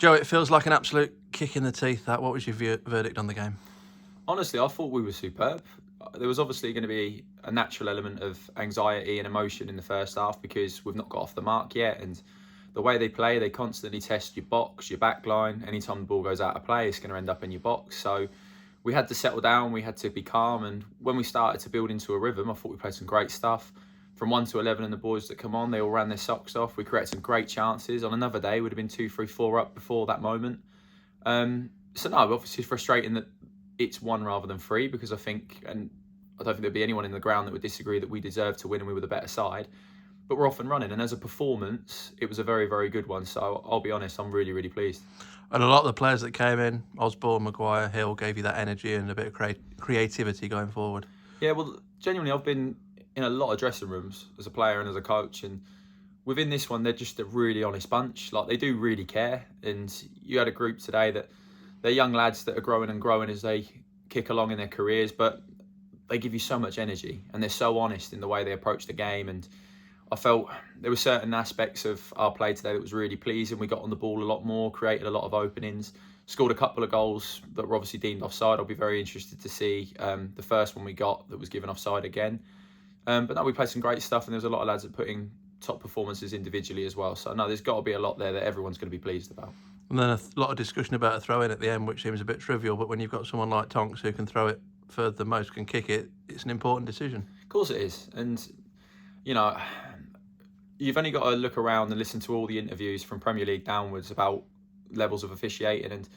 Joe, it feels like an absolute kick in the teeth. What was your verdict on the game? Honestly, I thought we were superb. There was obviously going to be a natural element of anxiety and emotion in the first half because we've not got off the mark yet. And the way they play, they constantly test your box, your back line. Anytime the ball goes out of play, it's going to end up in your box. So we had to settle down, we had to be calm. And when we started to build into a rhythm, I thought we played some great stuff. From 1 to 11 and the boys that come on, they all ran their socks off. We created some great chances. On another day, would have been 2, 3, 4 up before that moment. So no, obviously frustrating that it's 1 rather than 3 because I think, and I don't think there'd be anyone in the ground that would disagree that we deserved to win and we were the better side. But we're off and running, and as a performance, it was a very, very good one. So I'll be honest, I'm really, really pleased. And a lot of the players that came in, Osborne, Maguire, Hill, gave you that energy and a bit of creativity going forward. Yeah, well, genuinely, I've been in a lot of dressing rooms as a player and as a coach, and within this one, they're just a really honest bunch. Like, they do really care, and you had a group today that they're young lads that are growing and growing as they kick along in their careers, but they give you so much energy, and they're so honest in the way they approach the game. And I felt there were certain aspects of our play today that was really pleasing. We got on the ball a lot more, created a lot of openings, scored a couple of goals that were obviously deemed offside. I'll be very interested to see the first one we got that was given offside again. But no, we played some great stuff, and there's a lot of lads that put in top performances individually as well. So no, there's got to be a lot there that everyone's going to be pleased about. And then a lot of discussion about a throw-in at the end, which seems a bit trivial, but when you've got someone like Tonks who can throw it further than most can kick it, it's an important decision. Of course it is. And, you know, you've only got to look around and listen to all the interviews from Premier League downwards about levels of officiating, and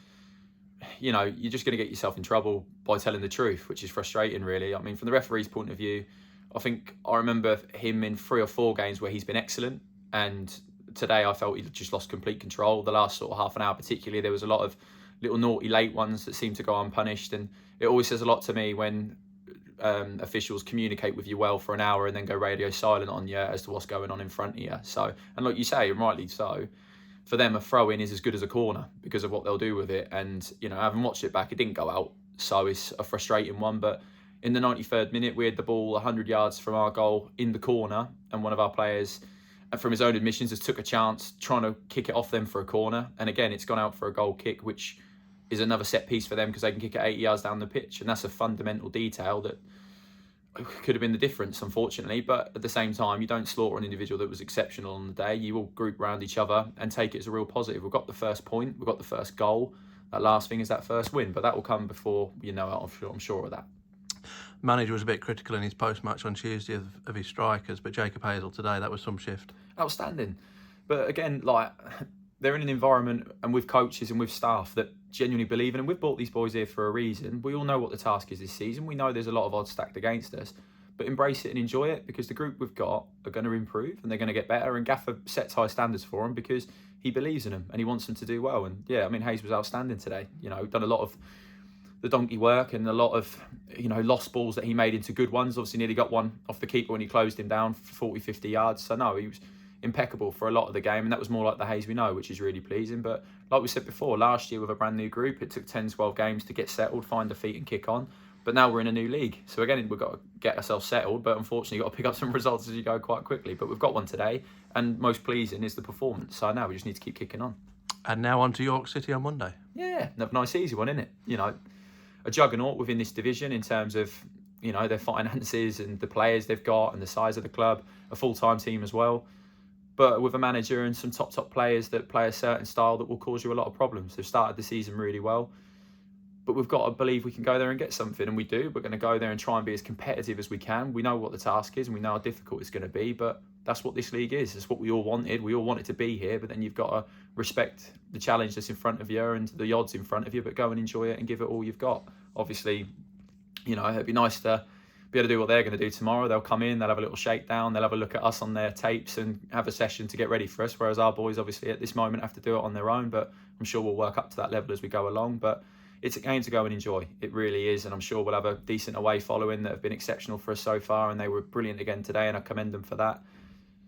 you know, you're just going to get yourself in trouble by telling the truth, which is frustrating, really. I mean, from the referee's point of view, I remember him in 3 or 4 games where he's been excellent, and today I felt he just lost complete control. The last sort of half an hour particularly, there was a lot of little naughty late ones that seemed to go unpunished, and it always says a lot to me when officials communicate with you well for an hour and then go radio silent on you as to what's going on in front of you. So, and like you say, and rightly so, for them a throw-in is as good as a corner because of what they'll do with it. And, you know, having watched it back, it didn't go out, so it's a frustrating one. But in the 93rd minute, we had the ball 100 yards from our goal in the corner, and one of our players, from his own admissions, has took a chance trying to kick it off them for a corner. And again, it's gone out for a goal kick, which is another set piece for them because they can kick it 80 yards down the pitch. And that's a fundamental detail that could have been the difference, unfortunately. But at the same time, you don't slaughter an individual that was exceptional on the day. You all group around each other and take it as a real positive. We've got the first point, we've got the first goal. That last thing is that first win, but that will come before you know it. I'm sure of that. Manager was a bit critical in his post-match on Tuesday of his strikers, but Jacob Hazel today, that was some shift. Outstanding. But again, like, they're in an environment and with coaches and with staff that genuinely believe in, and we've brought these boys here for a reason. We all know what the task is this season. We know there's a lot of odds stacked against us, but embrace it and enjoy it because the group we've got are going to improve and they're going to get better, and Gaffer sets high standards for them because he believes in them and he wants them to do well. And yeah, I mean, Hayes was outstanding today. You know, done a lot of the donkey work and a lot of, you know, lost balls that he made into good ones. Obviously nearly got one off the keeper when he closed him down for 40, 50 yards. So no, he was impeccable for a lot of the game, and that was more like the Hayes we know, which is really pleasing. But like we said before, last year with a brand new group, it took 10, 12 games to get settled, find a feet and kick on. But now we're in a new league. So again, we've got to get ourselves settled, but unfortunately you've got to pick up some results as you go quite quickly. But we've got one today, and most pleasing is the performance. So now we just need to keep kicking on. And now on to York City on Monday. Yeah, another nice easy one, isn't it? You know, a juggernaut within this division in terms of, you know, their finances and the players they've got and the size of the club, a full-time team as well. But with a manager and some top players that play a certain style that will cause you a lot of problems. They've started the season really well. But we've got to believe we can go there and get something, and we do. We're going to go there and try and be as competitive as we can. We know what the task is and we know how difficult it's going to be, but that's what this league is. It's what we all wanted. We all wanted to be here, but then you've got to respect the challenge that's in front of you and the odds in front of you, but go and enjoy it and give it all you've got. Obviously, you know, it'd be nice to be able to do what they're going to do tomorrow. They'll come in, they'll have a little shakedown, they'll have a look at us on their tapes and have a session to get ready for us, whereas our boys obviously at this moment have to do it on their own, but I'm sure we'll work up to that level as we go along. But it's a game to go and enjoy. It really is, and I'm sure we'll have a decent away following that have been exceptional for us so far, and they were brilliant again today, and I commend them for that.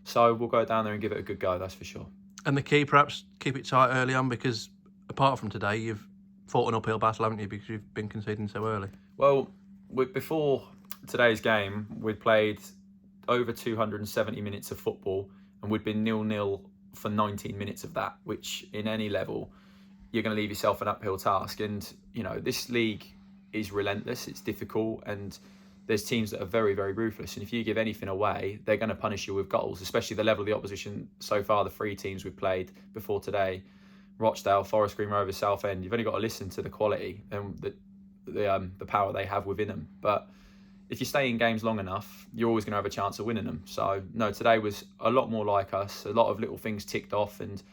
So we'll go down there and give it a good go, that's for sure. And the key, perhaps, keep it tight early on, because apart from today, you've fought an uphill battle, haven't you, because you've been conceding so early? Well, before today's game, we'd played over 270 minutes of football, and we'd been 0-0 for 19 minutes of that, which in any level you're going to leave yourself an uphill task. And, you know, this league is relentless, it's difficult, and there's teams that are very, very ruthless. And if you give anything away, they're going to punish you with goals, especially the level of the opposition so far. The 3 teams we've played before today, Rochdale, Forest Green Rovers, Southend, you've only got to listen to the quality and the power they have within them. But if you stay in games long enough, you're always going to have a chance of winning them. So, no, today was a lot more like us, a lot of little things ticked off, and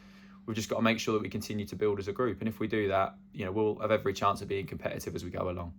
we've just got to make sure that we continue to build as a group. And if we do that, you know, we'll have every chance of being competitive as we go along.